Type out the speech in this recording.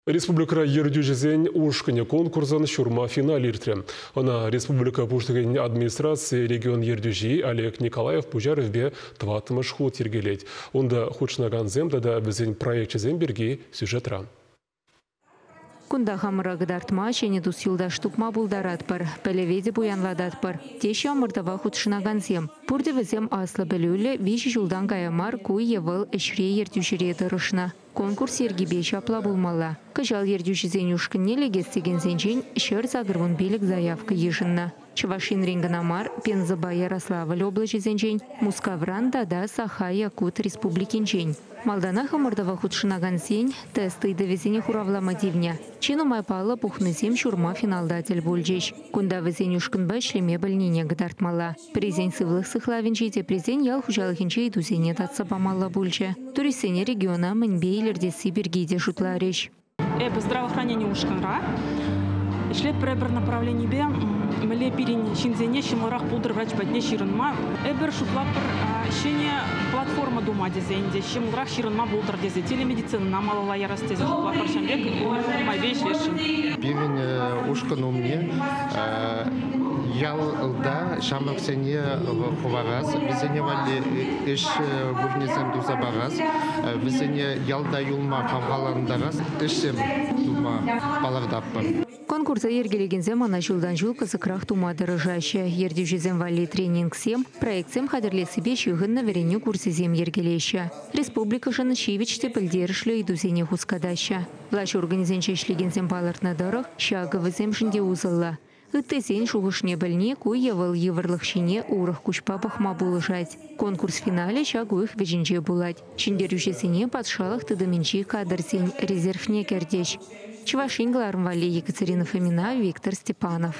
Республика ердюжезен ушкыне конкурсан шурма финал иртре. Она республика пуштыгын администрации регион ердюжи Олег Николаев пужаров бе тватымыш ход ергелеть. Онда худшнаган земда да бізен проект земберги сюжетра. Кунда хамыра гыдартма, чене дус юлдаш тупма булдарат пар, пелеведе буянладат пар. Теші амырдава худшнаган зем. Пурде візем аслы білулі, виші жылдан гаямар куй евыл эшре ердюжире дырышна. Конкурс ергебе шапла булмала. Кажал ердюжизен юшкынне легестеген зенчен шер загырвын белік заявка ежынна. Чавашин Ринганамар, Пензаба Ярославль облачи зенчен, Мускавран да Саха Якут республикинчен. Малдана хамырдава худшынаган сень, тесты довезене хуравлама дивня. Чину майпала пухны зем шурма финалдатель бульджеш. Кунда везен юшкынба шлеме больнине гдартмала. Презен сывлых сыхлавинчите презен ял хужалыхинче идузене татса памала бульче. Туристене региона мэнбейлерде сибиргиде шутлареш. Здравоохранение ушканра. Шлет пребер направление бе, мле пирин шинзене шиморах пудр врач подне ширунма. Эбер шуплапер щене платформа дума дизайнде, шиморах ширунма булдр дизе телемедицина намалала ярасте шуплапер шамбек майвей шлешин. Пивень ушкану мне. Ялда шамаксене ховараз, везене вали иш бурнезем дуза бараз, везене ялда юлма кавгаларындараз, ишем дума балардаппын. Конкурса ергелегензем ана жылдан жыл кызыкрах тума дырыжаще. Ердюжезем вали тренингсем, проектсем хадырлесыбе шыгынна вереню курсезем ергелеще. Республика жаны шивичте пілдерішлі идузене хускадаща. Влаш организенче шлегензем балартна дырых, шаговызем жынде узылла. Ыттезен шуғышне білне куй евыл евырлық шине урық күшпапық ма булыжать. Конкурс финале шагуых вежінже булать. Шиндерюшесене патшалық тыдыменчи кадрсен резервне кердеш. Чувашин Глармвали, Екатерина Фомина, Виктор Степанов.